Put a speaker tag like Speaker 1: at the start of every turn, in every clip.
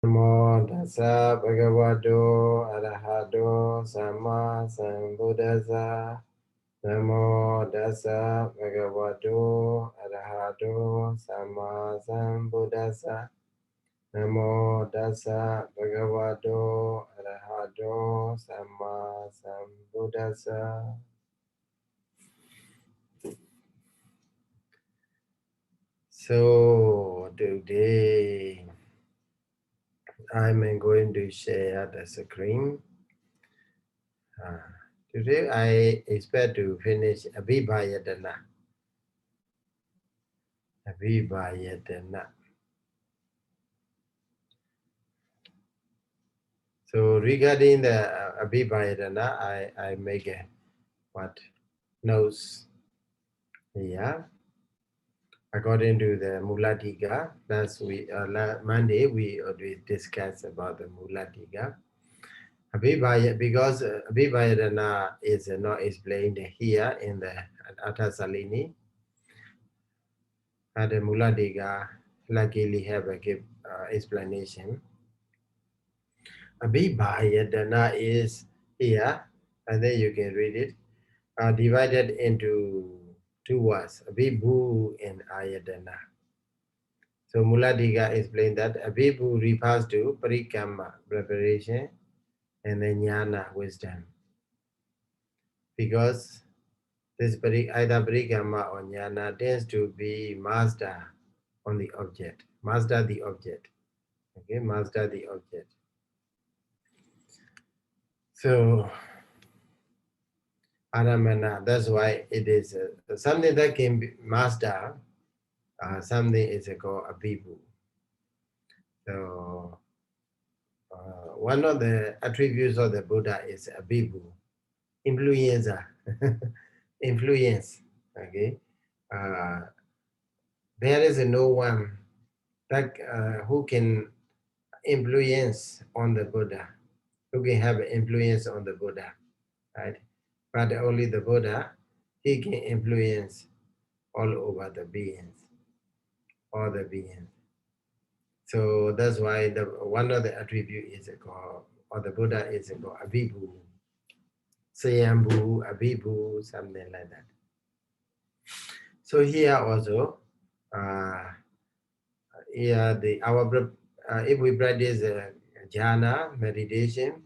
Speaker 1: Namo tassa bhagavato arahato samma sambuddhassa. Namo tassa bhagavato arahato samma sambuddhassa. Namo tassa bhagavato arahato samma sambuddhassa. So today I'm going to share the screen. Today I expect to finish abhibhāyatana. Abhibhāyatana. So regarding the abhibhāyatana, I make a notes here. According to the Mulatika, Monday we already discussed about the Mulatika. Because abhibhāyatana is not explained here in the Attasalini. The Mulatika luckily have a good explanation. Abhibhāyatana is here, and then you can read it, divided into two words, abhibhu and ayatana. So Mulatika explained that abhibhu refers to parikama, preparation, and then jnana, wisdom. Because this either parikama or jnana tends to be master on the object, master the object. Okay, master the object. So Aramana, that's why it is something that can be master, something is called abhibhu. So one of the attributes of the Buddha is abhibhu, influencer, influence. Okay, there is no one that who can influence on the Buddha, who can have influence on the Buddha, right? But only the Buddha, he can influence all over the beings, all the beings. So that's why one of the attributes is called, or the Buddha is called abhibhu, sayambhu, abhibhu, something like that. So here also, here if we practice jhana meditation,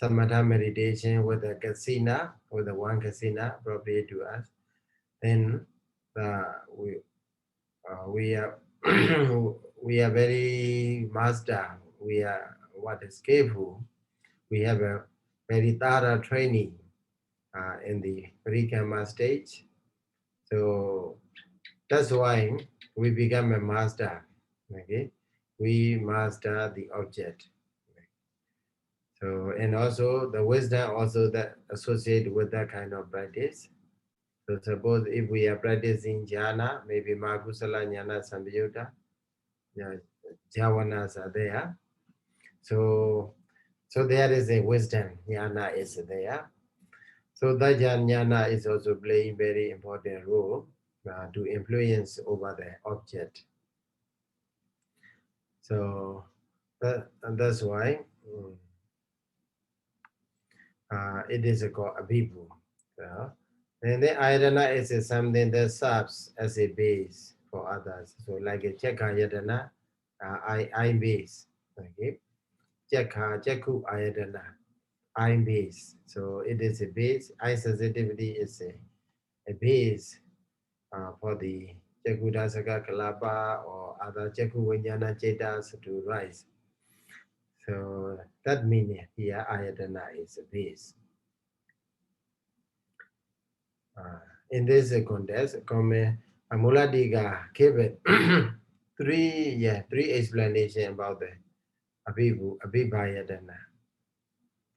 Speaker 1: samatha meditation with a kasina, with the one kasina appropriate to us, then we are we are very master. We are skillful. We have a very thorough training in the parikama stage. So that's why we become a master. Okay, we master the object. So and also the wisdom also that associated with that kind of practice. So suppose if we are practicing jhana, maybe makusala jnana samyutta, jhavanas are there. So there is a wisdom, jnana is there. So that jnana is also playing very important role to influence over the object. So that's why it is called abhibhu. And the ayatana is something that serves as a base for others. So like a chakha ayatana, eye base. Okay, chakhu ayatana, eye base. So it is a base. Eye sensitivity is a base for the chakudasaka kalapa or other chakhu vijnana chetas to rise. So that means here ayatana is a base. In this context, Mulatika gave it three explanations about the abhibhāyatana.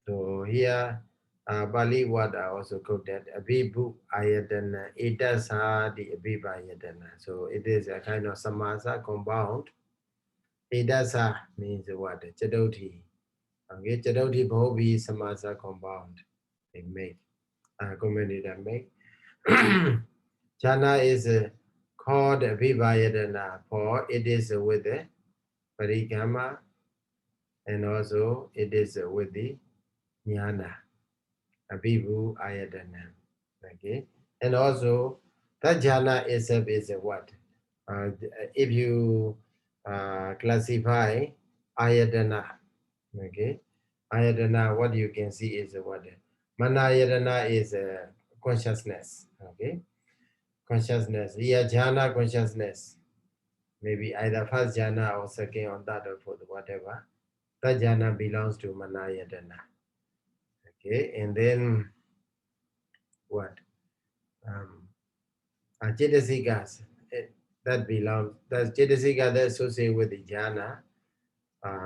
Speaker 1: So here, Bali word are also quoted, abhibhu ayatana, edasa the abhibhāyatana. So it is a kind of samasa compound. Edasa means what? Chadoti. Okay, Chadoti bhovi samasa compound. They make, community that make. Jhana is called abhibhāyatana, for it is with the parikama and also it is with the jnana, abhibhāyatanāni. Okay, and also that jhana itself is a what? If you classify ayatana, okay, ayatana, what you can see is what? Manayatana is consciousness, okay, consciousness. Here, jhana consciousness, maybe either first jhana or second or third or fourth, whatever. That jhana belongs to manayatana, okay, and then what? Um, Cetasikas, that belongs, that Cetasika that associated with the jhana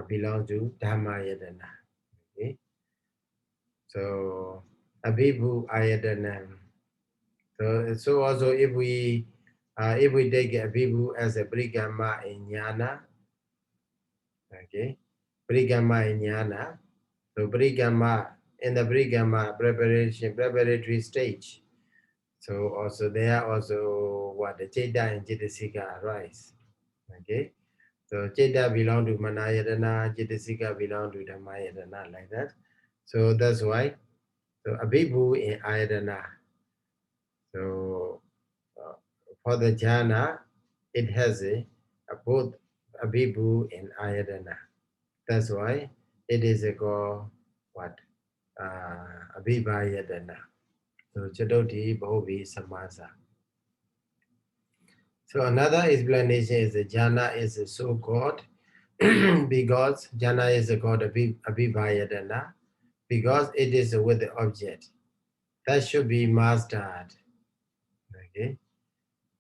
Speaker 1: belongs to Dhammayatana. Okay? So, abhibhāyatanāni. So also if we take abhibhu as a brigama in jnana, okay, brigama in jnana, so brigama, in the brigama preparatory stage, so also there also what the Cheda and Cetasika arise. Okay. So Cheda belong to Manayatana, Cetasika belong to Dhammayatana, like that. So that's why. So Abhibhu in Ayatana. So for the jhana, it has both Abhibhu and Ayatana. That's why it is called what? Abhibhāyatana. So Chadoti Bhovi Samasa. So another explanation is the jhana is so called because jhana is called abhibhāyatana because it is with the object that should be mastered. Okay,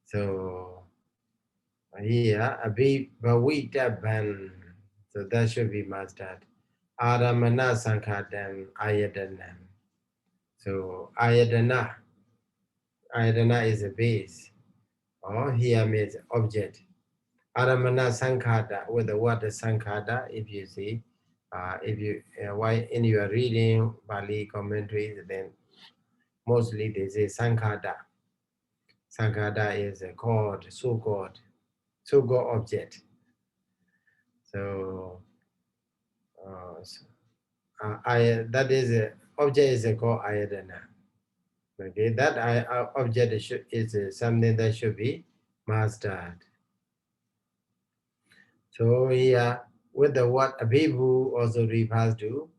Speaker 1: so here abhibhāyatanāni, so that should be mastered. Āramana saṅkhātam ayatanam. So ayatana is a base, or here means object. Aramana Sankhata, with the word Sankhata, if you see, if you why in your reading Bali commentaries, then mostly they say Sankhata. Sankhata is called so-called object. So, that is object is called ayatana. Okay, that object is something that should be mastered. So here, with the word abhibhu also refers to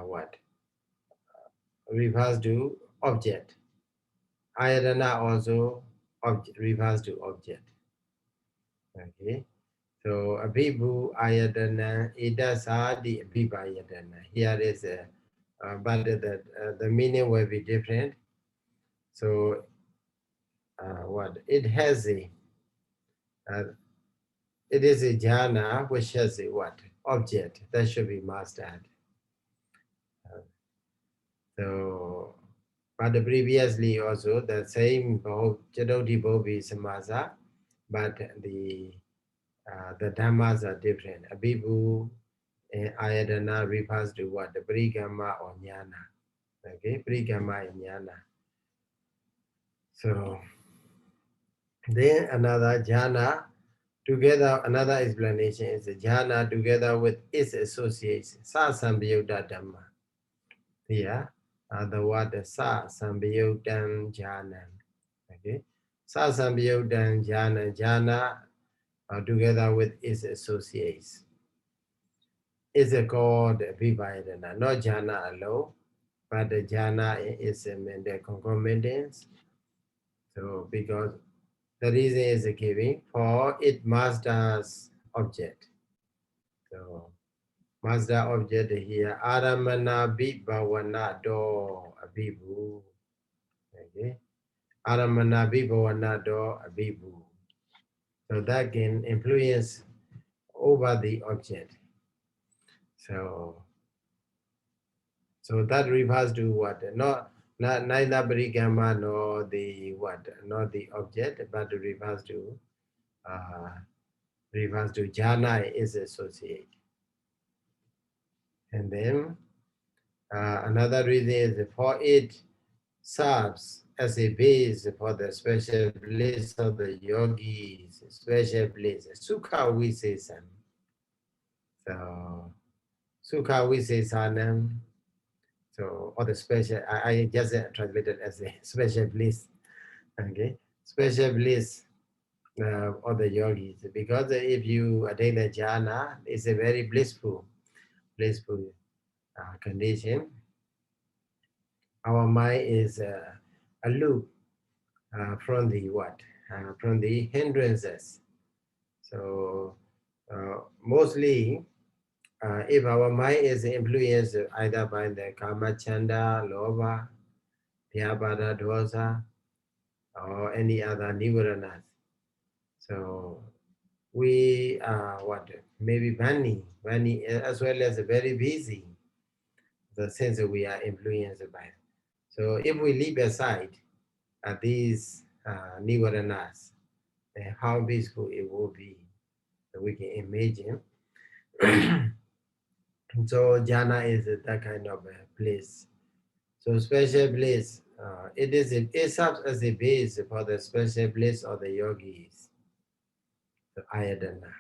Speaker 1: what? Refers to object. Ayatana also refers to object. Okay. So abhibhu ayatana idasadi abhibhayatana. Here is but the meaning will be different. So what? It has uh, it is a jhana which has a what? Object that should be mastered. So, but previously also the same Chadoti Bhovi Samasa, but the dhammas are different. Abhibhu and Ayatana refers to what? The Parigama or Jnana. Okay, Parigama and Jnana. So, then another jhana, together, another explanation is the jhana together with its associates, sa sambhyuta dhamma. Here, the word sa sambhyutam jhanam. Okay, sa sambhyutam jhana together with its associates is called vivayatana, not jhana alone, but the jhana is the concomitance. So because the reason is giving for it masters object. So master object here, aramana bhivavana do abhibhu. Okay. Aramana bhivavana do abhibhu. So that can influence over the object. So that refers to what? Not neither Parigama nor the what? Not the object, but refers to jhana is associated. And then another reason is for it serves as a base for the special bliss of the yogis, special bliss, sukha visesam. So Sukha Visesanam. So, or the special, I just translated as a special bliss. Okay, special bliss of the yogis. Because if you attain the jhana, it's a very blissful condition. Our mind is aloof from the what? From the hindrances. So mostly, if our mind is influenced either by the kama chanda, lobha, vyabhada, dosa, or any other nivaranas, so we are what? Maybe vani as well as very busy, the sense that we are influenced by it. So if we leave aside these nivaranas, how peaceful it will be, so we can imagine. So jhana is that kind of a place. So special bliss, it serves as a base for the special bliss of the yogis, the ayadana.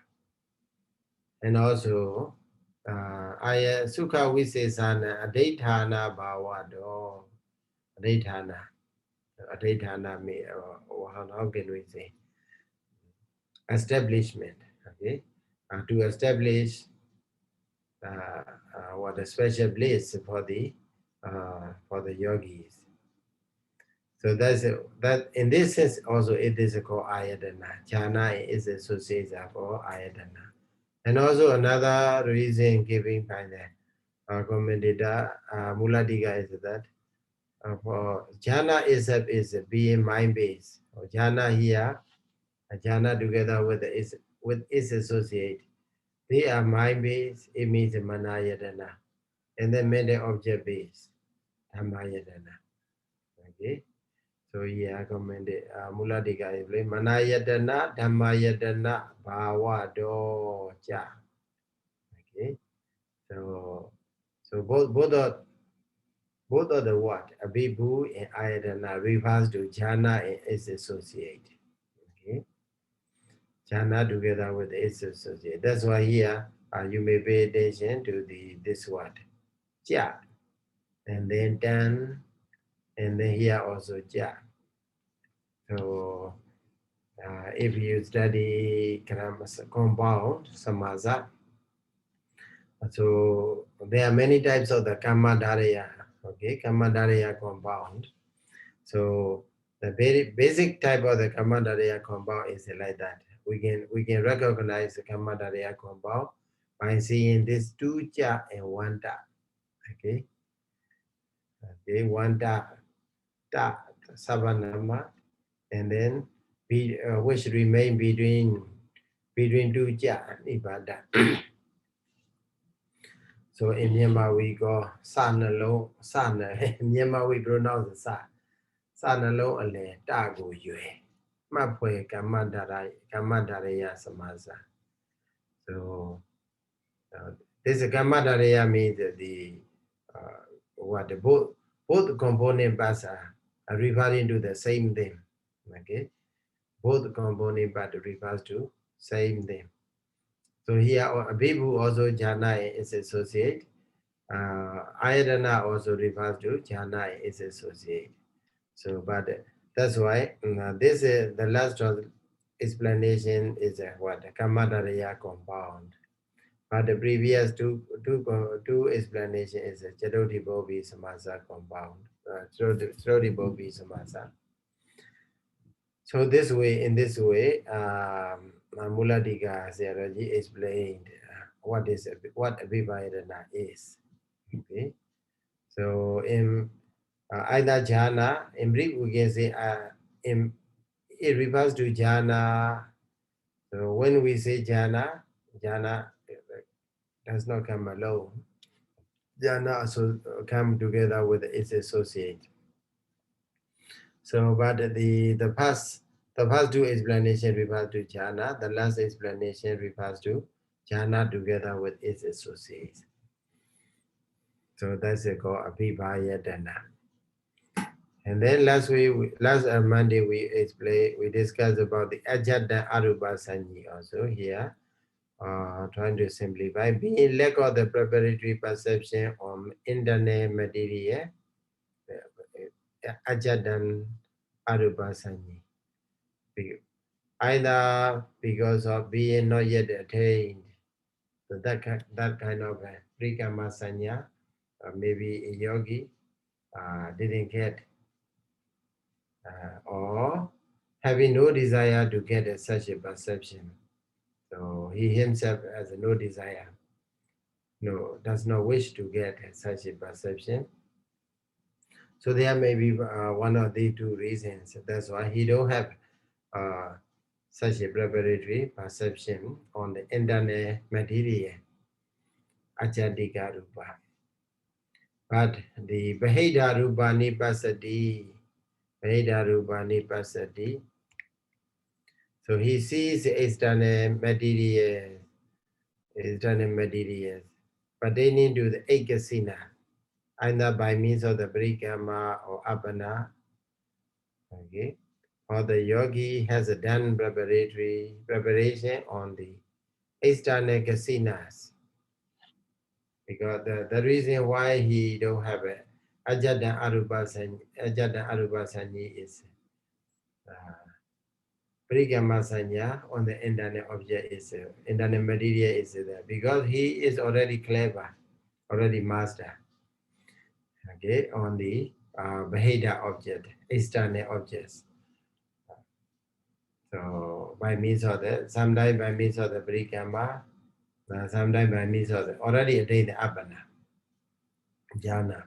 Speaker 1: And also, sukha visesana adaithana bhavado, adaithana may, how can we say? Establishment, okay? To establish what a special bliss for the yogis. So that in this sense also it is called ayadana. Jhana is associated for ayadana. And also another reason given by the commentator Muladika is that for jhana itself is being mind based. Or jhana here, jhana together with its associate, they are mind based. It means manayadana, and then mental object based, dhammayadana. Okay. So here commented Muladika is manayadana, dhammayadana, bhava cha. Okay. So both of the what abhibhu and ayadana refers to jhana and its associate. Okay. Jhana together with its associate. That's why here you may pay attention to this word cha, and then tan, and then here also cha. So if you study compound samaza, so there are many types of the Kammadharya, okay, Kammadharya compound. So the very basic type of the Kammadharya compound is like that. We can recognize the Kammadharya compound by seeing these two cha and one ta. Okay, one ta savanama, and then which remain between two cha and ibada. So in Myanmar we go sanalo sana. In Myanmar we pronounce the sa sanalo ale ta go yue. Mapwe Kammadharya samasa. So this Kammadharya means the what the both component parts are referring to the same thing. Okay, both component parts refers to same thing. So here Abhibhu also jhana is associate. Ayadana also refers to jhana is associate. So, but that's why this is the last explanation is what Kammadharya compound. But the previous two explanation is a Chattotibobi Samasa compound. Chattotibobi Samasa. So in this way, Muladika Sayadaw explained what abhibhayatana is. Okay. So in either jhana, in brief we can say it refers to jhana. So when we say jhana does not come alone. Jhana also come together with its associate. So, but the first two explanation refers to jhana. The last explanation refers to jhana together with its associates. So that's called abhibhāyatanāni. And then last Monday we discussed about the ajata arupa sanyi also here. trying to simplify, being lack of the preparatory perception on internal material, ajadan arupasanyi. Either because of being not yet attained, so that kind of prikama sanya, maybe a yogi didn't get, or having no desire to get such a perception. So he himself has no desire, does not wish to get such a perception. So there may be one or the two reasons. That's why he don't have such a preparatory perception on the internal material, ajadika rupa. But the Bahida Rupa Nipasati, Bahida Rupa Nipasati, so he sees external materials pertaining to the Ekasina, either by means of the Brikama or Apana, okay, or the yogi has done preparation on the external kasinas. Because the reason why he don't have a Ajada Arubasani is Brikama Sanya on the internal object is internal material is there, because he is already clever, already master. Okay, on the Bahida object, external objects. So by means of the, sometimes by means of the Brikama, sometimes by means of the already attained the Apana, Jhana.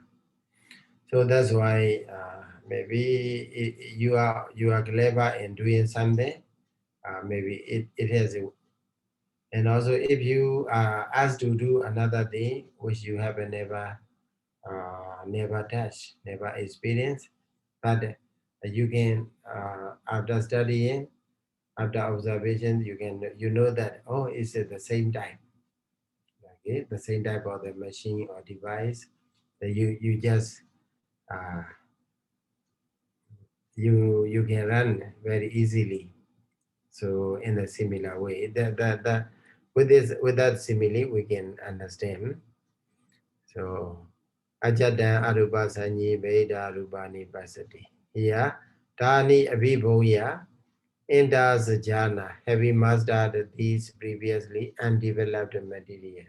Speaker 1: So that's why maybe you are clever in doing something. Maybe it has a, and also if you are asked to do another thing which you have never touched, never experienced, but you can after studying, after observation, you know that, oh, it's at the same time. Okay, the same type of the machine or device that you just you can run very easily. So in a similar way, with that simile we can understand. So ajada arupa sanyi veda arupani pasati. Here, tani abhibhāya enters jhana, having mastered these previously undeveloped material.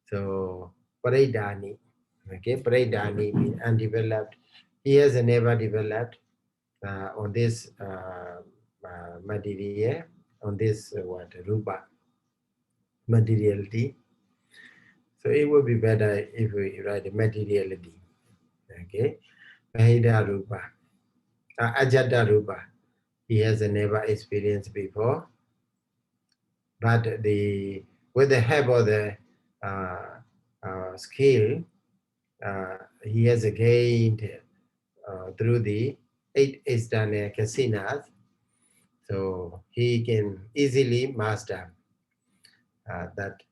Speaker 1: So parittāni, okay, parittāni means undeveloped. He has never developed on this material, on this what rupa materiality. So it would be better if we write materiality. Okay, Bahida rupa, ajata rupa. He has never experienced before, but with the help of the skill, he has gained through the 8 external kasinas, so he can easily master that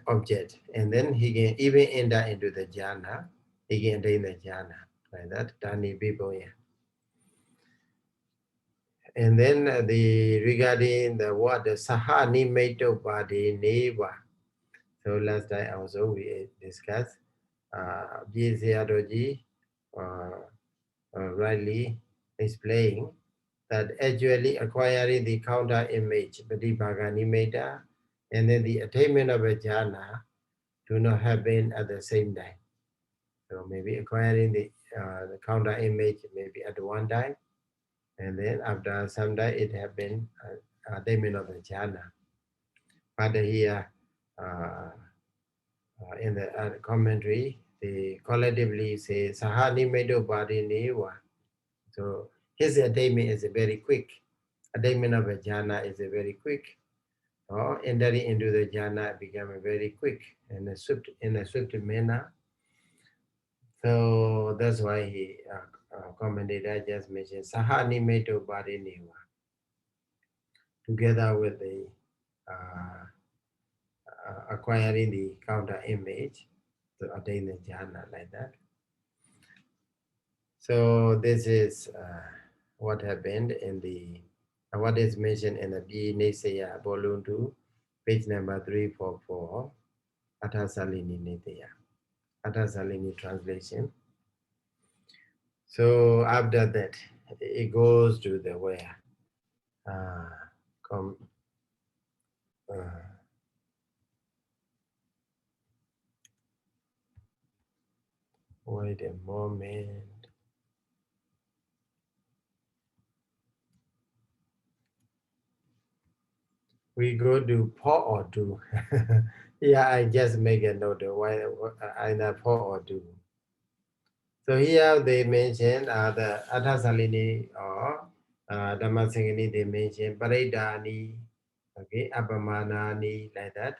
Speaker 1: object, and then he can even enter into the jhana. He can enter in the jhana like that. Tani Vibhoya. And then regarding the word Saha Nimeto Badi Neva. So last time also we discussed. Sayadaw rightly explained that actually acquiring the counter image, Patibhaganimeta, and then the attainment of a jhana do not happen at the same time. So maybe acquiring the counter image maybe at one time, and then after some time it happened attainment of the jhana. But here in the commentary, they collectively say Sahani Medo Badi Newa. So his attainment is very quick. Attainment of a jhana is very quick. Or entering into the jhana become very quick and in a swift manner. So that's why he commentator just mentioned Sahani Medo Badi Newa. Together with the acquiring the counter image to attain the jhana like that. So this is what happened in the what is mentioned in the B. Nesaya, volume 2, page number 344, Athasalini Nitya, Athasalini translation. So after that, it goes to the where? Come, wait a moment. We go to po or do. Yeah, I just make a note of why either po or do. So here they mention the Athasalini or Dhammasaṅgaṇī, they mention parittāni, okay, abhibhāyatanāni, like that.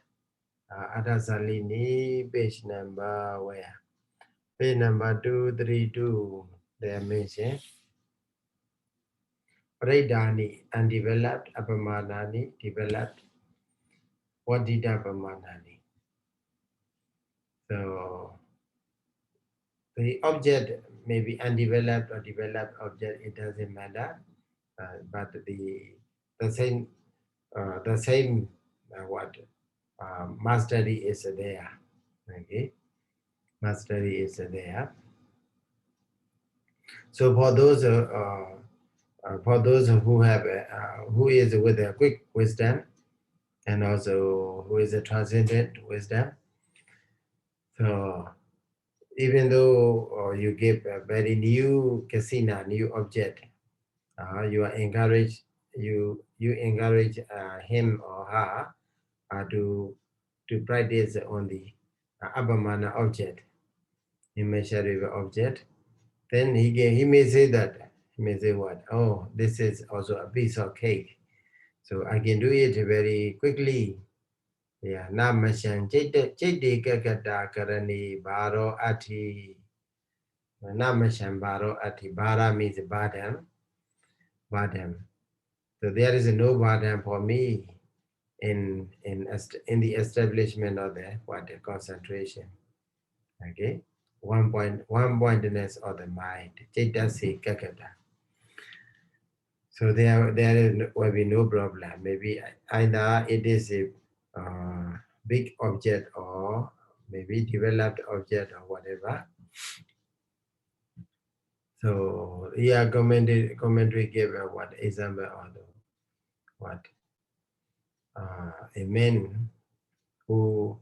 Speaker 1: Athasalini, page number where? Page number 232, they mention parittāni, undeveloped, abhibhāyatanāni, developed, vadita abhibhāyatanāni. So the object may be undeveloped or developed object, it doesn't matter. But the same what mastery is there. Okay, mastery is there. So for those who have who is with a quick wisdom, and also who is a transcendent wisdom, so even though you give a very new kasina, new object, you are encouraged, you encourage him or her to practice on the abhamana object, immeasurable object. Then he may say that, he may say what? Oh, this is also a piece of cake, so I can do it very quickly. Yeah, namashan chete kakata karani baro ati. Namashan baro ati. Bara means badam. So there is no badam for me in the establishment of the concentration. Okay, one pointedness of the mind. Chaitasi kakata. So there will be no problem. Maybe either it is a big object or maybe developed object or whatever. So here commentary gave what example of the, what a man who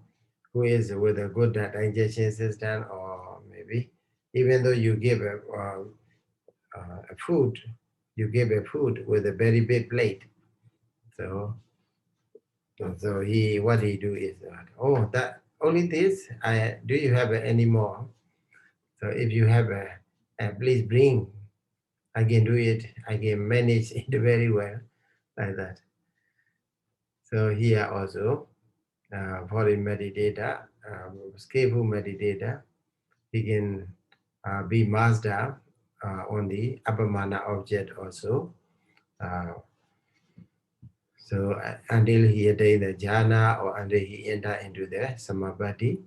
Speaker 1: is with a good digestion system, or maybe even though you give a food, you give a food with a very big plate. So he, what he do is, oh, that only this. Do you have any more? So if you have please bring. I can do it. I can manage it very well, like that. So here also, for a meditator, skillful meditator, he can be master on the abhamana object also. So until he attain the jhana or until he enter into the samapatti.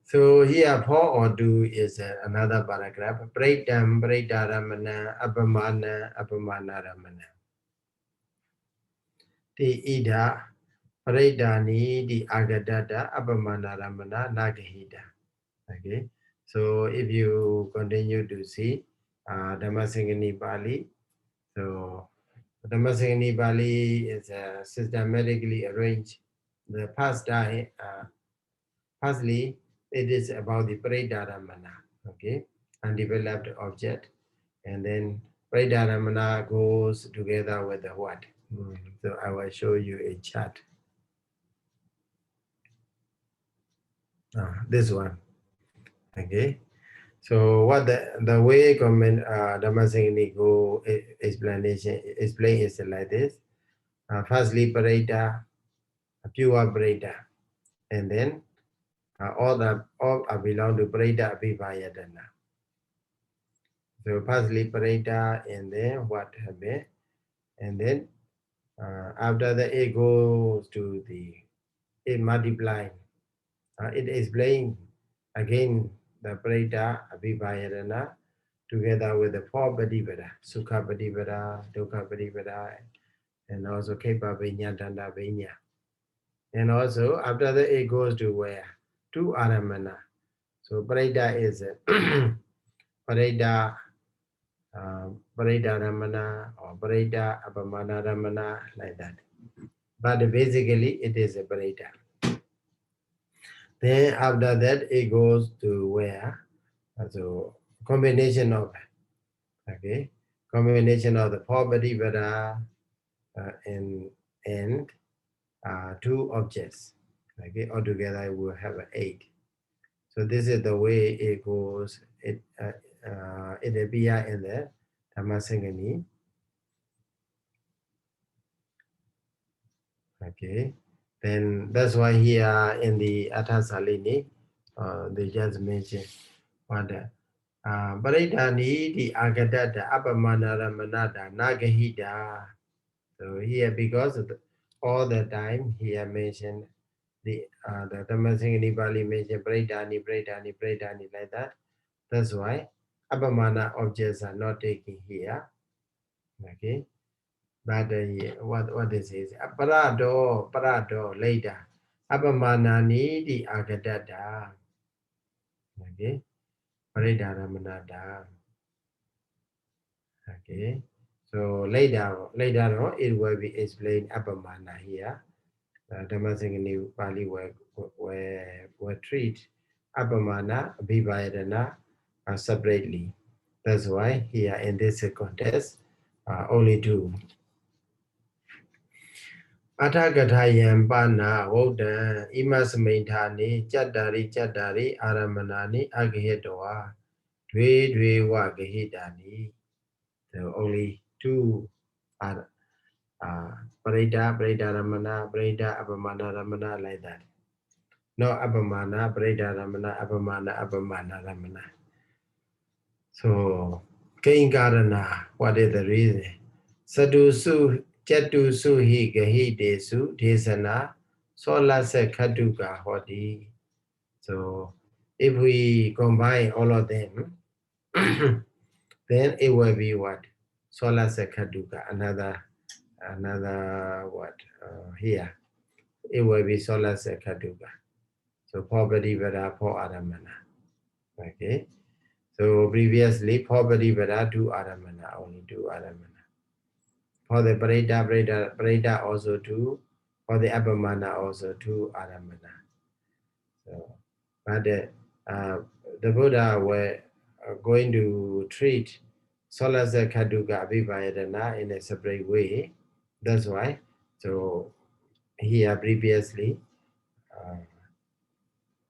Speaker 1: So here for or do is another paragraph. Praitam praitaramana abhamana abhamanaramana. Ti ida parittāni di agadata abhamanaramana nagahita. Okay. So if you continue to see Dhammasaṅgaṇīpāḷi, so Dhammasaṅgaṇīpāḻi is systematically arranged. The past time, firstly, it is about the parittāramana, okay, undeveloped object, and then parittāramana goes together with the what? So I will show you a chart. This one, okay. So what the way comment Dhammasaṅgaṇī go explain is like this. Firstly, parita, pure parita, and then all belong to parita abhibhāyatanāni. So firstly parita, and then what happened, and then after that it goes to it multiplying. It explains again the parita abhibhāyatanāni together with the four Patipada, Sukha Patipada, Dukkha Patipada, and also Kepa Vinya, Danda Vinya. And also after that it goes to where? To Aramana. So Parita is Parita Parita Ramana or Parita Abhamana Ramana, like that. But basically it is a Parita. Then after that it goes to where? So combination of, okay, combination of the four Patipada and two objects. Okay, altogether it will have 8. So this is the way it goes. It appears in the Dhammasaṅgaṇī. Okay, then that's why here in the Athasalini, they just mention what the parittāni the agadata apamana ramanata nagahita. So here, because of all the time here mentioned the Dhammasaṅgaṇīpāḷi mentioned parittāni like that. That's why apamana objects are not taken here. Okay. But what is it? Parado later. Apamanani di agadada. Okay. Paridharamanada. Okay. So later on it will be explained apamana here. Dhammasaṅgaṇīpāḷi will treat apamana, abhibhāyatanāni separately. That's why here in this context only 2. Athagathayan pana Vodan imasmaithani chattari aramanani agahitawa dve wa gahitani. So only 2 are parita ramana, parita apamana ramana, like that. No apamana, parita ramana, apamana ramana. So Kainkarana, what is the reason? Sadusu Chatusu hi gahidesu desana solasa katuka hoti. So if we combine all of them, then it will be what? Solasa katuka, another what here. It will be solasa katuka. So poverty vada for aramana. Okay. So previously poverty vada 2 aramana, only 2 aramana. For the parita also 2, for the apamana also 2 aramana. So, but the Buddha were going to treat solasa katuka abhibhāyatanāni in a separate way. That's why. So here previously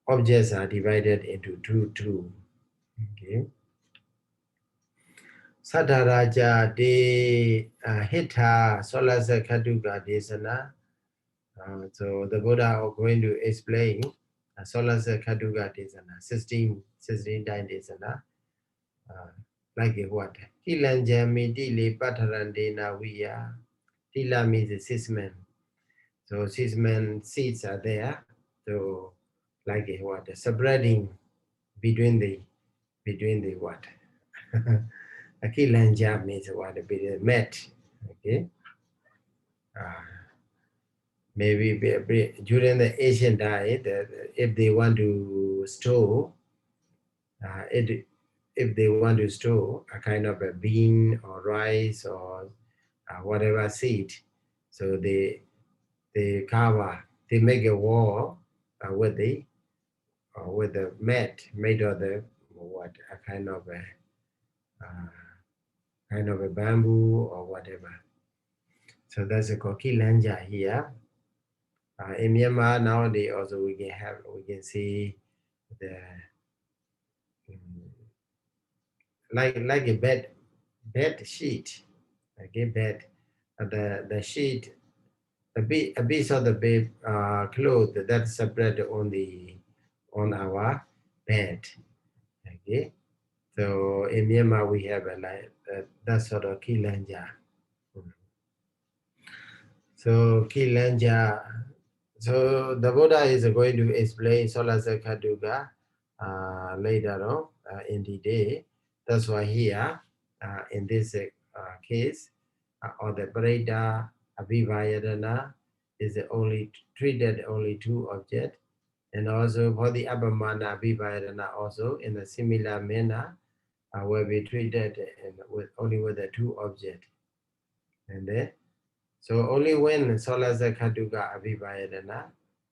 Speaker 1: objects are divided into 2. Okay. Saddharaja de hita solasa katuka desana. So the Buddha are going to explain solasa katuka desana, 16 time desana. Like what? Tilanjami dili patarandena viya. Tila means 6 men. So 6 men seats are there. So like what? Spreading between the what? Akilanja means what? Mat. Okay. Maybe during the ancient diet, if they want to store if they want to store a kind of a bean or rice or whatever seed, so they cover, they make a wall with the mat made of the what, a kind of a bamboo or whatever. So that's a kokilanja here. In Myanmar nowadays also we can see the like a bed sheet, okay, bed, the sheet, a piece of the bed cloth that's spread on our bed, okay. So in Myanmar we have that sort of kilanja. So kilanja. So the Buddha is going to explain solasa katuka later on in the day. That's why here, in this case, or the parittāni abhibhāyatanāni is only treated only two objects, and also for the abhamana abhibhāyatanāni also in a similar manner will be treated with only with the two objects. And then, so only when solasa khatuka abhibhāyatanāni,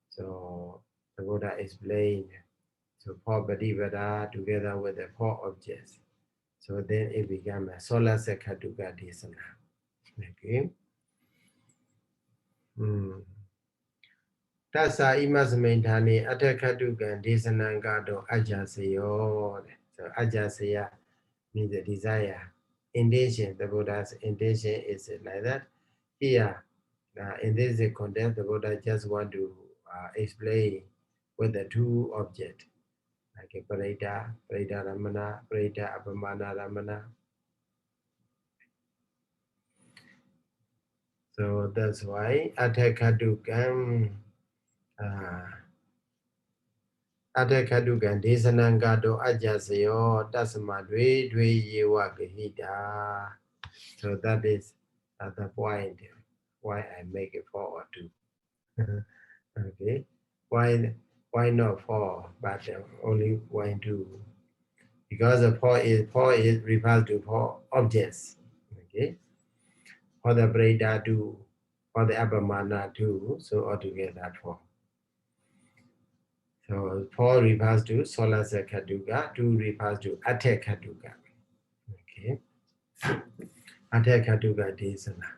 Speaker 1: so the Buddha explained, so four paṭipāda together with the four objects. So then it becomes a solasa khatuka desana. Okay. Tassa imasmainthani attakhatukan desanangado ajasayo. So ajasaya means the desire. Intention, the Buddha's intention is like that. Here, in this context, the Buddha just want to explain with the two objects, like a parita ramana, parita apamana ramana. So that's why attakhatukan attakhatukan desanangado ajasayo tasma dwe yewa gahita. So that is the point why I make it 4 or 2. Okay, why not 4 but only 1 2? Because the 4 is refers to 4 objects. Okay, for the parita 2, for the abhamana 2, so altogether 4. So 4 refers to solasa khatuka, 2 refers to attakhatuka. Okay, attakhatuka desana.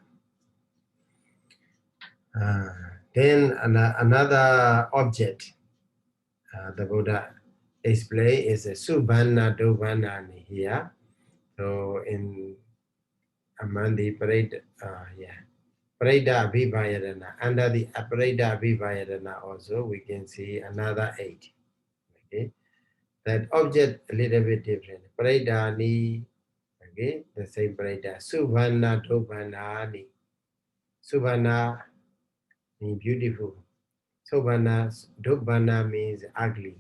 Speaker 1: Then another object the Buddha explain is a subhana dobhanani here. So in among the parita abhibhayatana, under the parita abhibhayatana also we can see another 8. Okay, that object a little bit different. Parittāni, okay, the same parita. Subhana dobhanani. Subhana means beautiful. Sobhana, dobhana means ugly.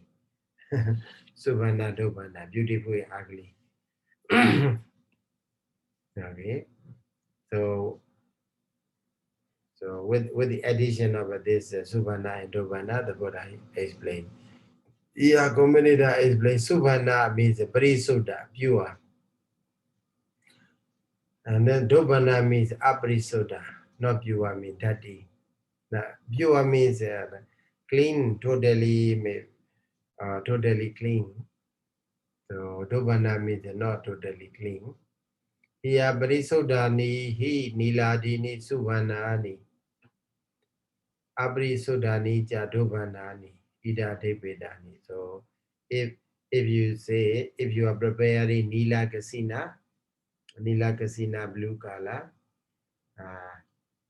Speaker 1: Subhana, dobhana, beautiful, ugly. Okay, so with the addition of this subhana and dobhana, the Buddha explained. Yeah, Gomanida explained. Subhana means parisuddha, pure, and then dobhana means aparisuddha, not pure, means dirty. Now, pure means clean, totally clean. So dobhana means not totally clean. Here parisuddhani hi niladini subhanani. Abrisudhani cha dobhanani ida debedani. So if you are preparing nila kasina blue color,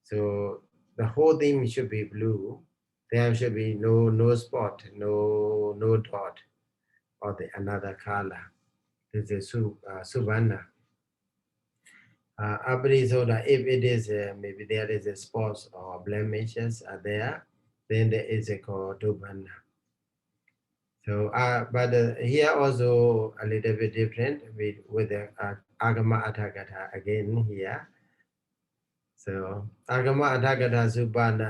Speaker 1: so the whole thing should be blue. There should be no spot, no dot or the another color. This is subhana. Abrisudha, if it is maybe there is a spots or blemishes are there, then there is a called dobhana. So, but here also a little bit different with the agama athagata again here. So agama athagata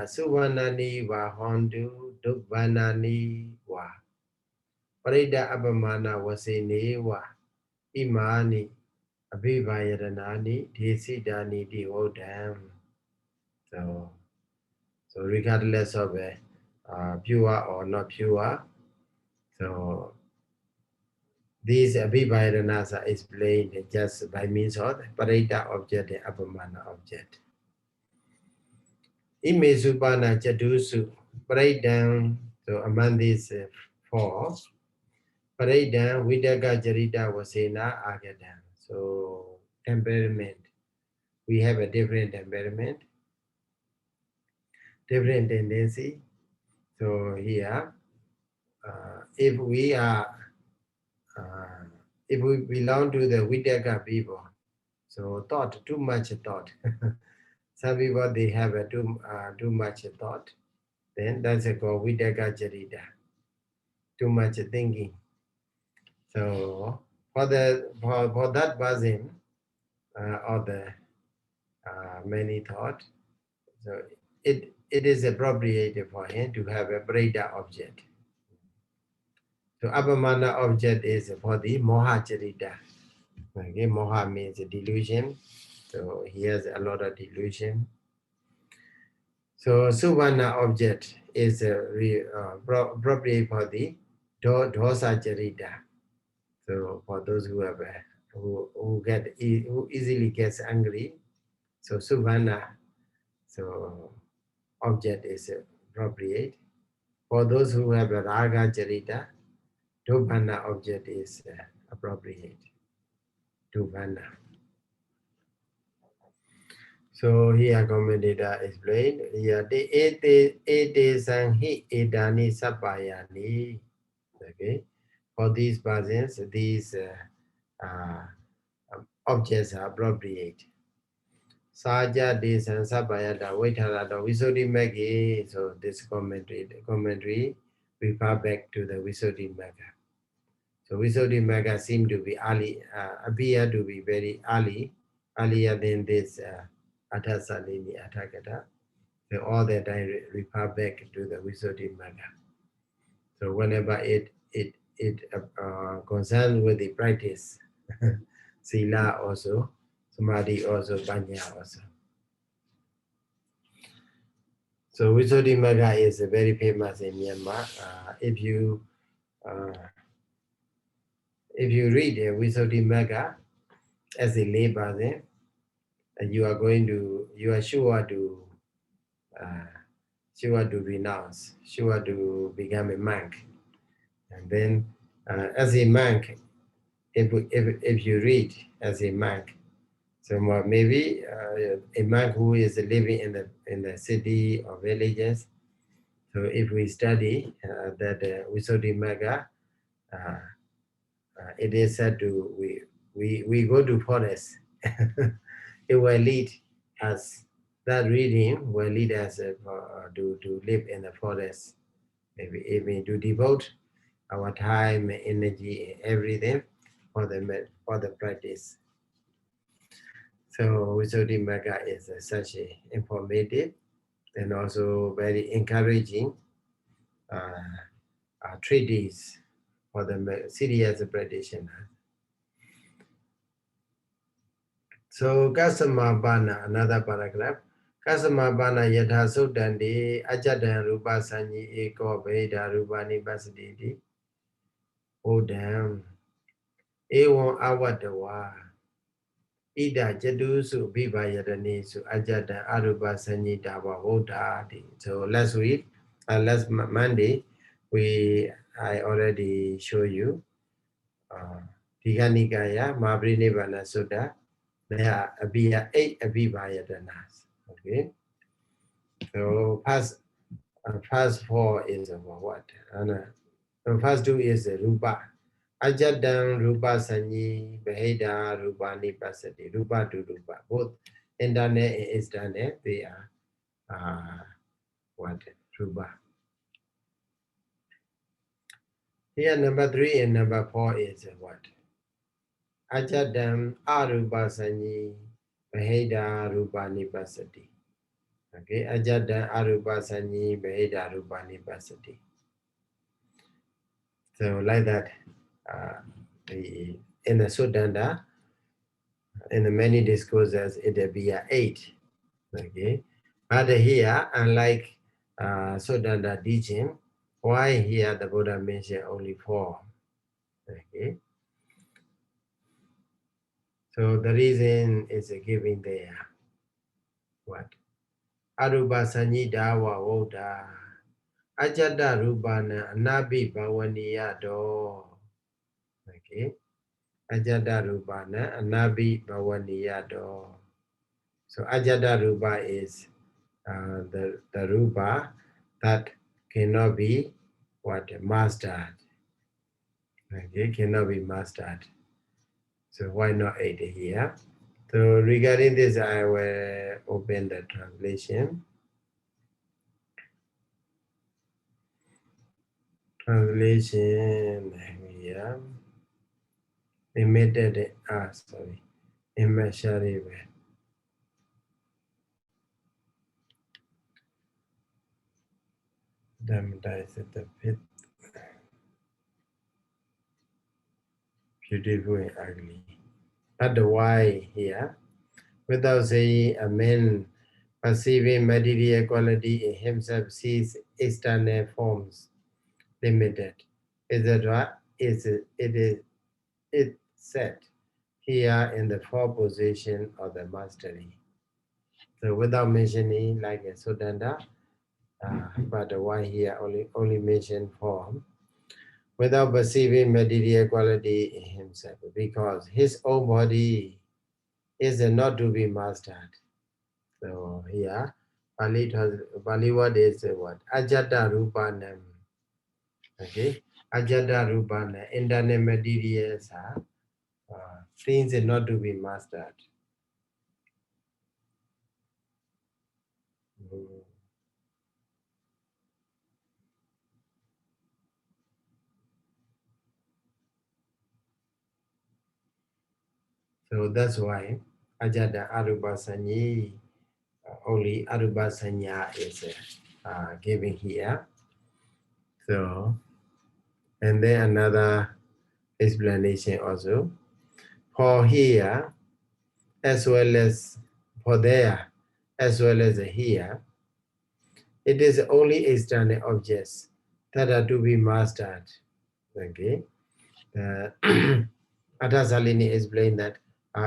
Speaker 1: subhanani va hondu dobhanani va parida abhamana vasene va imani abhibhāyatanāni desidani divodam. So regardless of pure or not pure, so these abhibhāyatanas are explained just by means of the parita object and abhamana object. Ime supana chatusu paridam. So among these 4, paridam vidaka jarita vasena agadam. So temperament. We have a different temperament, different tendency. So here, if we belong to the Vidaka people, so too much thought. Some people they have too much thought. Then that's called Vidaka Jarita. Too much thinking. So for that person or the many thought, so it is appropriate for him to have a brighter object. So abhamana object is for the moha charita. Okay, moha means a delusion. So he has a lot of delusion. So Suvana object is appropriate for the dosa charita. So for those who have who easily gets angry, so Suvana, so object is appropriate. For those who have a raga charita, Dubhana object is appropriate. Dubhana. So here commentator explained here the ete sanghi edani sapayani. Okay, for these persons, these objects are appropriate. Saja de sansapayata vaitharata visuddhi maggi. So this commentary refer back to the Visuddhi Magga. So Visuddhi Magga seem to be early, appear to be very earlier than this Athasalini Athakata. So all that I refer back to the Visuddhi Magga. So whenever it concerns with the practice, Sila also, Samadhi also, Panya also. So Visuddhi Magga is very famous in Myanmar. If you read Visuddhi Magga as a lay person, you are sure to renounce, sure to become a monk. And then as a monk, if you read as a monk, so maybe a monk who is living in the city or villages, so if we study that Visuddhi Magga, it is said to we go to forest. It will lead us, that reading will lead us to live in the forest, maybe even to devote our time, energy, everything for the practice. So Visuddhi Magga is such a informative and also very encouraging treatise for the serious practitioner. So Kasamabana, another paragraph. Kasamabana yatha suddhanti ajadan rupa sanyi eko veda rupani pasaditi odam ewan awadawa ida jadusu abhibhāyatanāni ajadan arupa sanyi dava vodhati. So last week, last Monday, I already show you Dīඝanikāya Mahaparinibbāna Sutta. There are 8 abhibhāyatanas. Okay. So first 4 is what? The first 2 is rupa. Ajadam rupa sanyi beheda rupa nipasati. Rupa to rupa. Both internet and external, they are what? Rupa. Here number 3 and number 4 is what? Ajadam arupa sanyi beheda rupa nipasati. Okay, ajada arupa sanyi beheda rupa nipasati. So like that, in the Suddhanta, in the many discourses, it will be 8. Okay, but here, unlike Suddhanta teaching, why here the Buddha mentioned only 4? Okay, so the reason is given there. What? Arupa sanyi dawa voda. Ajada rupana anabi bhavaniya do. Okay. Ajada rupana anabi bhavaniya do. So ajada rupa is the rupa that cannot be what? Mastered. Okay, cannot be mastered. So why not 8 here? So regarding this, I will open the translation. Translation here. Immeasurable, immeasurable. Beautiful and ugly. But why here? Without saying a man perceiving material quality in himself sees external forms limited. Etc. It said here in the four position of the mastery. So without mentioning like a Sudanda, but why here only mention form, without perceiving material quality in himself, because his own body is not to be mastered. So here, Pali word is what? Ajata Rupanam. Okay? Ajata Rupanam. Internal materials are things not to be mastered. So that's why Ajata Arupasañi, only Arupasanya is given here. So, and then another explanation also. For here, as well as for there, as well as here, it is only external objects that are to be mastered. Okay. Atasalini explained that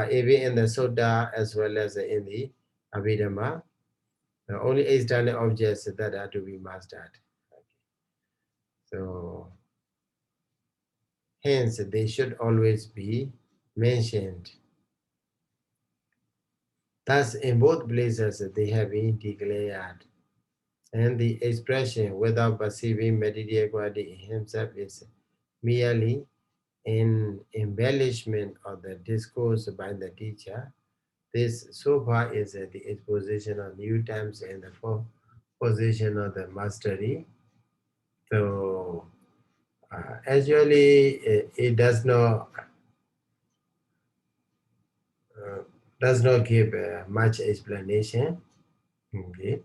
Speaker 1: even in the Sutta as well as in the Abhidhamma, only external objects that are to be mastered. Okay. So, hence, they should always be mentioned. Thus, in both places, they have been declared. And the expression without perceiving material quality in himself is merely an embellishment of the discourse by the teacher. This so far is the exposition of new terms and the fourth position of the mastery. So, actually, it does not give much explanation. Okay.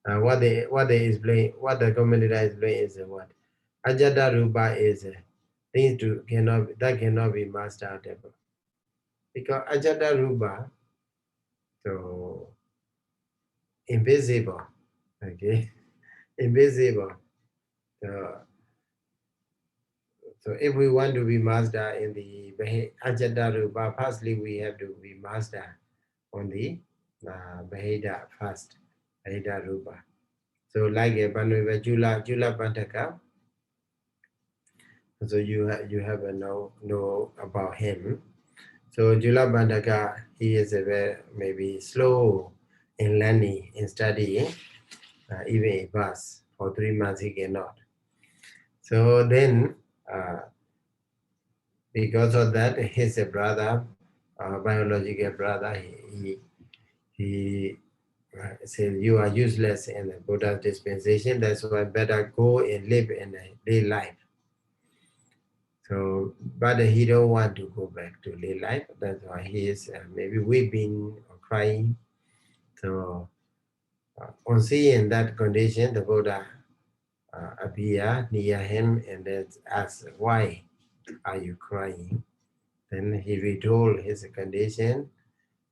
Speaker 1: What they explain, what the commentator explain is what Ajata Rupa is things cannot be mastered because Ajata Rupa, so invisible, okay, invisible. So, so if we want to be master in the Ajata Rupa, firstly we have to be master on the Bahida first, Bahida Rupa. So like a Banweva Jula Pantaka, so you have a know about him. So Jula Pantaka, he is a very maybe slow in learning, in studying, even in class. For 3 months he cannot. So then, because of that, his brother, biological brother, he said, you are useless in the Buddha's dispensation, that's why better go and live in a day life. So, but he don't want to go back to day life, that's why he is maybe weeping or crying. So, on seeing that condition, the Buddha appear near him and then asked, why are you crying? Then he retold his condition.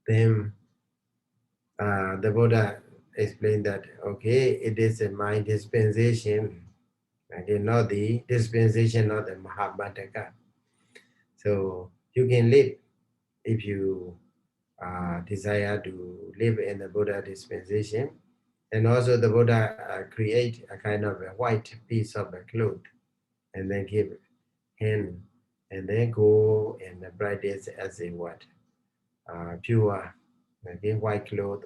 Speaker 1: Then the Buddha explained that, okay, it is my dispensation, okay, not the dispensation of the Mahabharata. So you can live if you desire to live in the Buddha dispensation. And also the Buddha create a kind of a white piece of a cloth and then give him and then go and practice as a what? Pure, maybe white cloth,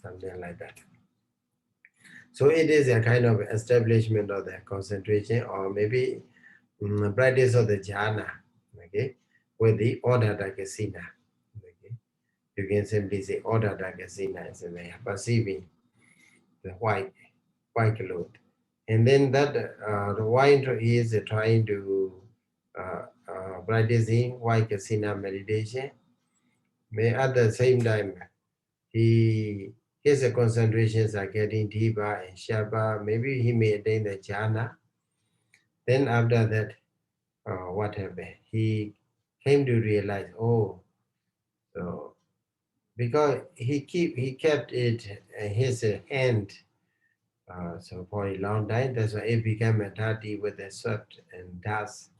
Speaker 1: something like that. So it is a kind of establishment of the concentration or maybe practice of the jhana, okay, with the order dagasina. Okay. You can simply say order dagasina as a way of perceiving the white cloth. And then that the white is trying to practicing Vaikasina meditation. May at the same time, his concentrations are getting deeper and sharper. Maybe he may attain the jhana. Then after that, what happened? He came to realize, oh, so because he kept it in his hand, so for a long time. That's why it became a dirty with the sweat and dust.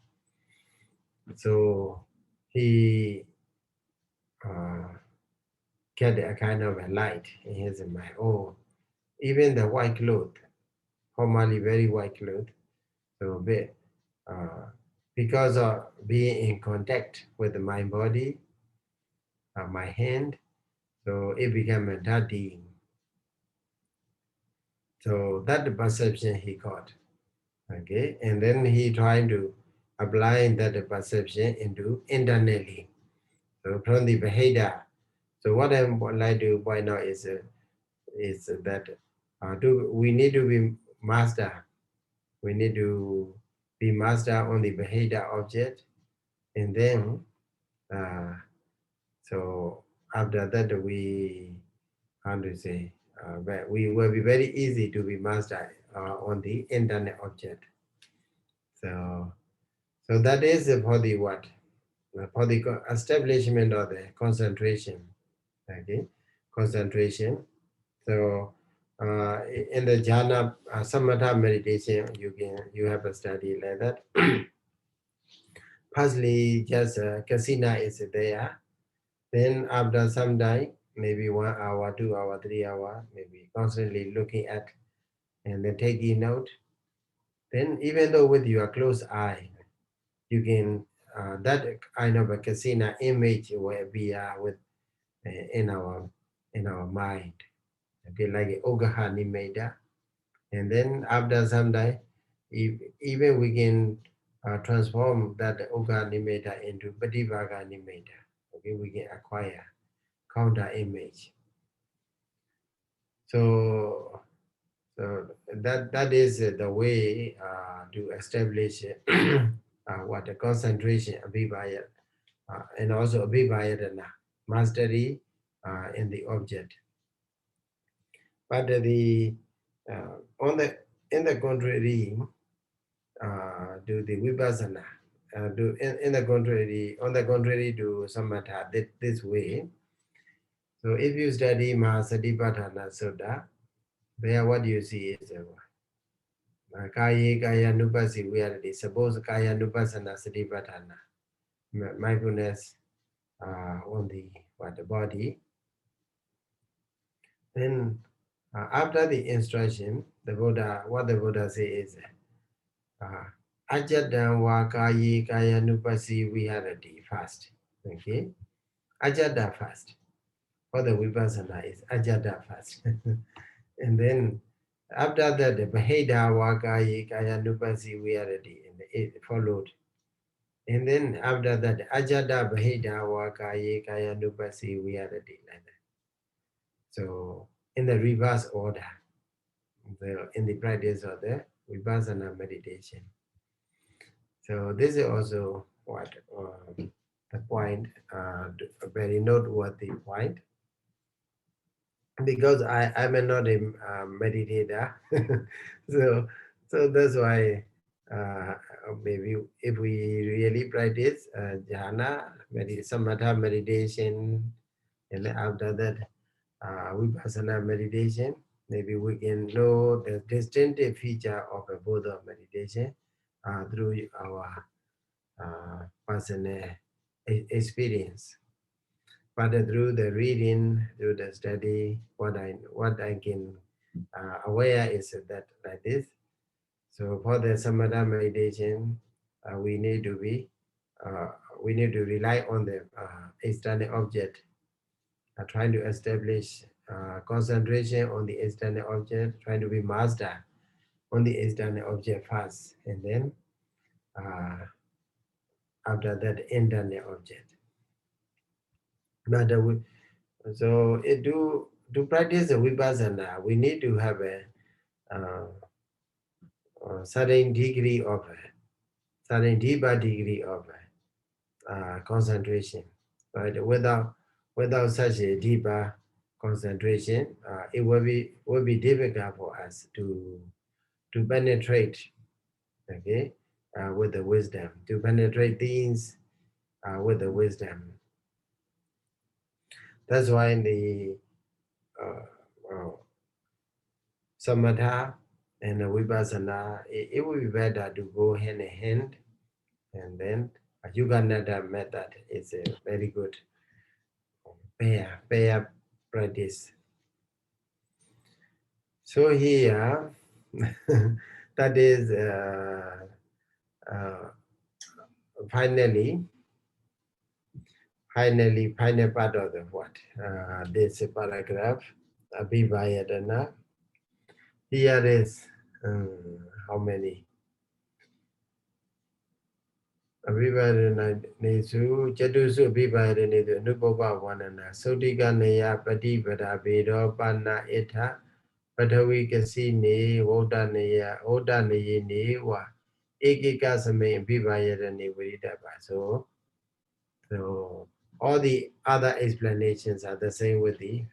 Speaker 1: So he get a kind of a light in his mind. Oh, even the white cloth, formerly very white cloth, so uh, because of being in contact with my body, my hand, so it became a dirty. So that the perception he got. Okay, and then he trying to apply that perception into internally. So from the Vaheda. So what I would like to point out is that we need to be master. We need to be master on the Vaheda object, and then so after that we, how to say, we will be very easy to be master on the internet object. So that is for the what? For the establishment of the concentration. Okay, concentration. So in the jhana samatha meditation, you have a study like that. Firstly, just kasina is there. Then after some time, maybe 1 hour, 2 hour, 3 hour, maybe constantly looking at and then taking note. Then even though with your closed eye, you can that kind of a kasina image will be with in our mind. Okay, like Ogaha Nimeda. And then after some time, even we can transform that Ogaha Nimeda into Pativaga Nimeda. Okay, we can acquire counter image. So that is the way to establish what the concentration, abhibhayat, and also abhibhayatana, mastery in the object. But in the contrary, to the vipassana, in the contrary, on the contrary to samatha, this way. So if you study Mahasatipatthana Sutta, there what you see is kaya nupasi reality. Suppose kaya nupassana satipatthana, mindfulness on the body. Then after the instruction, what the Buddha says is ajadam wa kaya nupasi viharati fast. Okay, ajada fast. For the vipassana is ajada fast. And then after that, the Baheda Wakayi Kaya Nupasi Viharati, and it followed. And then after that, Ajada Baheda Wakayi Kaya Nupasi Viharati, like that. So in the reverse order, in the practice of the Vipassana meditation. So this is also what the point, a very noteworthy point. Because I'm not a meditator, so that's why maybe if we really practice jhana, samatha meditation, and then after that vipassana meditation, maybe we can know the distinctive feature of a Buddha meditation through our personal experience. But through the reading, through the study, what I can aware is that like this. So for the samatha meditation, we need to rely on the external object, trying to establish concentration on the external object, trying to be master on the external object first, and then after that internal object. But so to practice the vipassana, we need to have a certain deeper degree of concentration, right? Without such a deeper concentration, it will be difficult for us to penetrate, okay, with the wisdom, to penetrate things with the wisdom. That's why in the samatha and the vipassana, it would be better to go hand in hand, and then a Yuganada method is a very good pair practice. So here, that is final part of the what? This paragraph, abhibhāyatanāni. Here is how many? Abhibhāyatanāni Chatusu abhibhāyatanāni Anubhava Vanana Sotika Naya Patipada Vedo Panna Itha Patavi Kasini Vodanayini Wa Ekika Same abhibhāyatanāni Viridapa. So all the other explanations are the same with the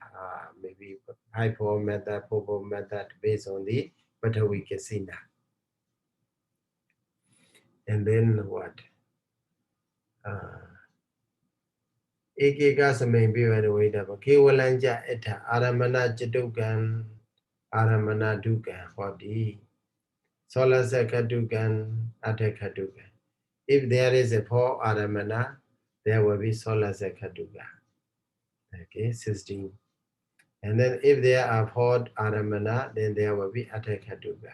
Speaker 1: maybe hypo method, popo method based on the Patavi Kasina. And then what? Ekeka Same Viridapa Kewalanja Eta Aramana Chatukan Aramana Dukan Hodi Solasaka Dukan Ataka Dukan. If there is a 4 Aramana, there will be Solasaka Dukan. Okay, 16. And then if there are 4 Aramana, then there will be Ataka-dukkha.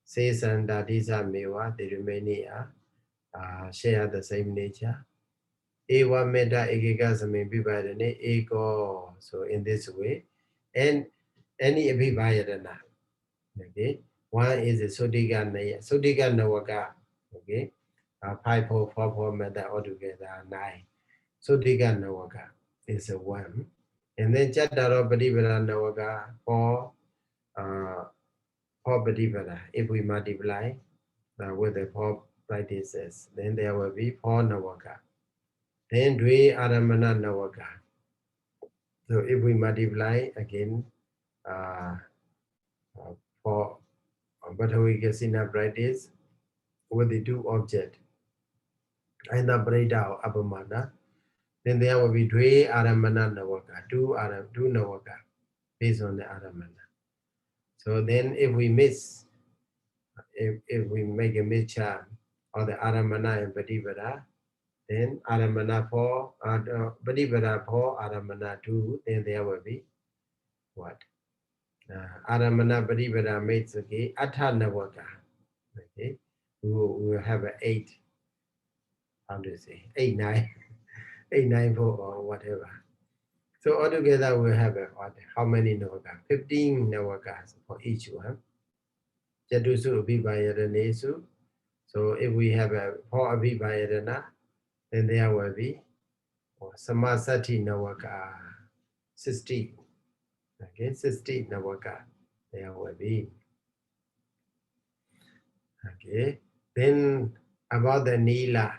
Speaker 1: Sesanda, Disa, Mewa, the remaining share the same nature. Ewa Meta Ekika Same Vibhayatane Ego. So in this way, and any Abhibhayatana. Okay, one is a Sotika Naya, Sotika Nawaka. Okay, 5 4 4 method altogether 9. Sotika Nawaka is a 1. And then Chattaro Padivara Nawaka for Padivara. If we multiply with the 4 practices, then there will be 4 Nawaka. Then Dwe Aramana Nawaka. So if we multiply again for Bhattavika practice with the 2 objects, either Breda or Abhamana, then there will be Dwe Aramana Nawaka, 2 Nawaka, based on the Aramana. So then if we miss, if we make a mixture of the Aramana and Patipara, then Aramana 4, Patipara 4, Aramana 2, then there will be what? Aramana Patipara makes, okay, Atha Nawaka. Okay, we will have an 8, how do you say, 8, 9, 8, 9, 4 or whatever. So altogether we have how many Nawaka? 15 Nawakas for each one. Chatusu Abhibhāyatanesu. So if we have a 4 Abhibhāyatana, then there will be Samasati Nawaka, 60. Okay, 60 Nawaka there will be. Okay, then about the Nila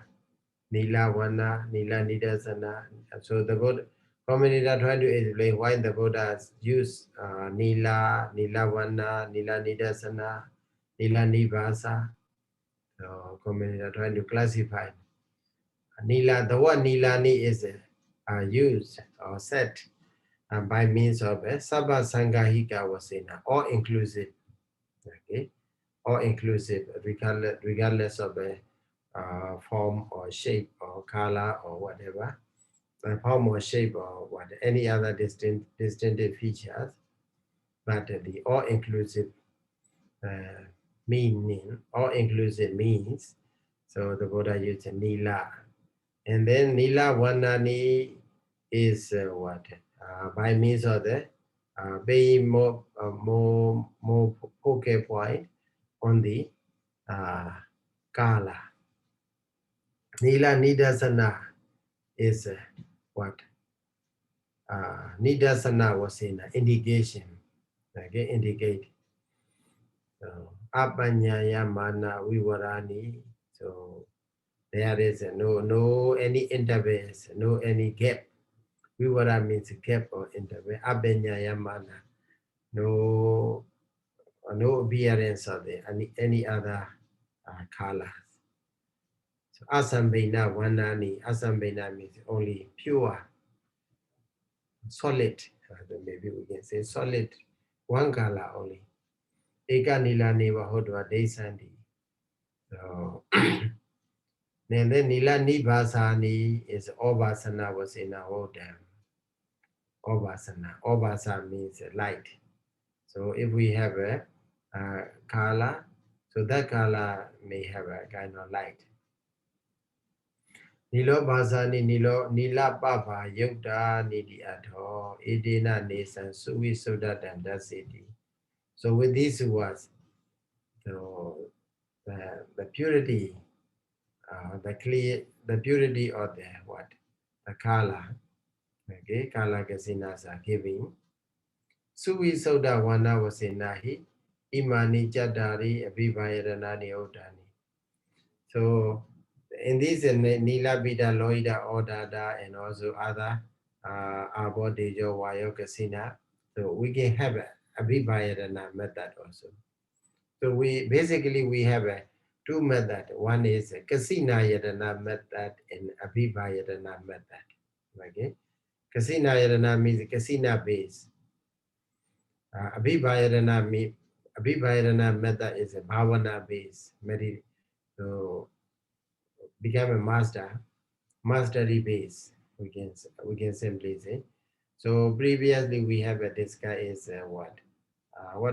Speaker 1: Wana, Nila Nidasana. So the Buddha, commentator trying to explain why the Buddhas use Nila Wana, Nila Nidasana, Nila Nivasa. So commentator trying to classify. Nila, the word Nilani is used or said by means of Sabha Sangahika Vasena, all inclusive. Okay, all inclusive, regardless of form or shape or color or whatever, form or shape or what, any other distinctive features, but the all-inclusive meaning, all-inclusive means. So the Buddha used Nila, and then Nila Vanani is what? By means of the being more focal point on the Kala. Nila Nidasana is what? Nidasana was in indication. Okay, indicate. So, Apanyaya Mana Vivarani. So There is no any interface, no any gap. Vivara means gap or interface. Abhinyayamana, no appearance of any other colors. So asambhina vanani, asambhina means only pure, solid. Maybe we can say solid, one color only. Eka nila neva hodva desandi. So and then nila nibhasani is obhasana was in our them. Obhasana. Obhasa means light. So if we have a color, so that color may have a kind of light. Nilo basani nila papa yukta nidi atho edena nesan suvi sodatan dasiti. So with these words, so the purity, the purity of the what? The color, okay, color kasinas are giving. Suvi soda wana wasinahi, imani jadari abhibhāyatanāni odani. So in this Nila Bida Loida Odada and also other Abo Dejo Wayo Kasina, so we can have a abhibhāyatana method also. So we have two methods. One is a Kasina Yatana method and abhibhāyatana method. Okay? Kasina Yatana means Kasina base. Abhibhāyatana method is a bhavana base. So become a mastery base, we can simply say. So previously we have discussed is what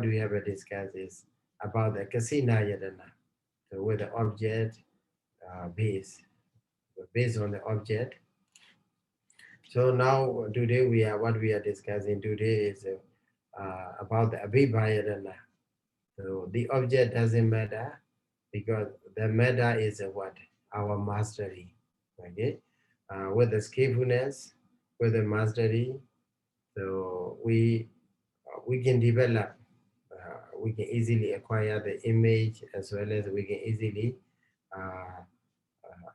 Speaker 1: we have discussed is about the kasina yadana. So with the object based on the object. So now today what we are discussing today is about the abhibhāyatana. So the object doesn't matter because the matter is what? Our mastery. Okay? With the skillfulness, with the mastery, so we can develop, we can easily acquire the image as well as we can easily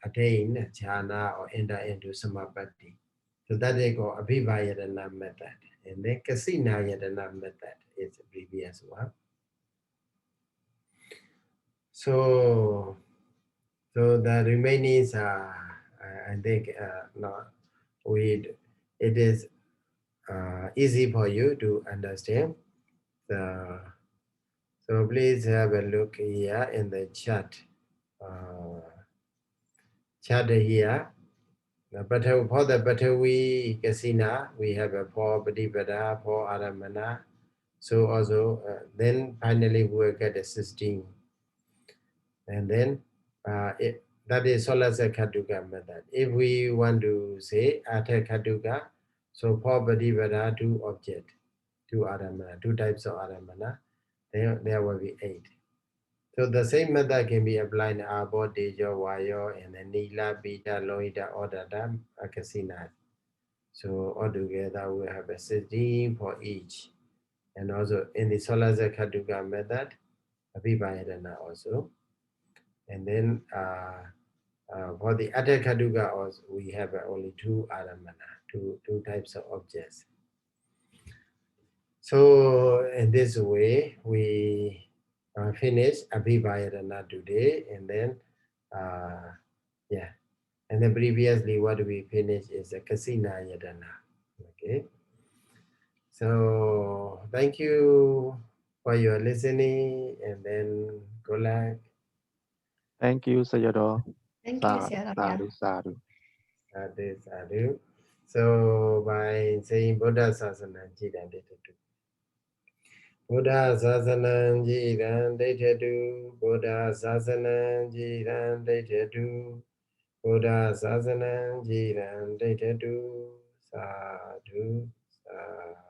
Speaker 1: attain jhana or enter into samapatti. So that they call abhibhāyatana method. And then kasina yatana method is the previous one. So the remaining I think it is easy for you to understand. So please have a look here in the chat. Chat here. For the Batawi Kasina, we have a for Padipada, for Aramana. So also, then finally we will get a 16. And then that is Solasa Katuka method. If we want to say Ata Katuka, so for Padipada, two object, two Aramana, two types of Aramana, there will be 8. So the same method can be applied in Abo, Dejo, Wayo, and then Nila, Beta, Loida, Odada, Akasina. So altogether we have a 16 for each. And also in the Solasa Katuka method, Abhibhāyatana also. And then for the Atta Katuka also, we have only 2 Aramana, two types of objects. So in this way, we finish Abhibhāyatana today, and then and then previously what we finished is a Kasina Yadana. Okay. So thank you for your listening, and then good luck.
Speaker 2: Thank you, Sayadaw.
Speaker 3: Thank you,
Speaker 2: Sadhu,
Speaker 3: Sayadaw.
Speaker 2: sadhu, sadhu.
Speaker 1: Sadhu. So by saying Buddha Sasana Jidan Ditatu. Buddha Sasana Jidan Ditatu. Buddha Sasana Jidan Ditatu. Buddha Sasana Jidan Ditatu. Sadhu. Sadhu.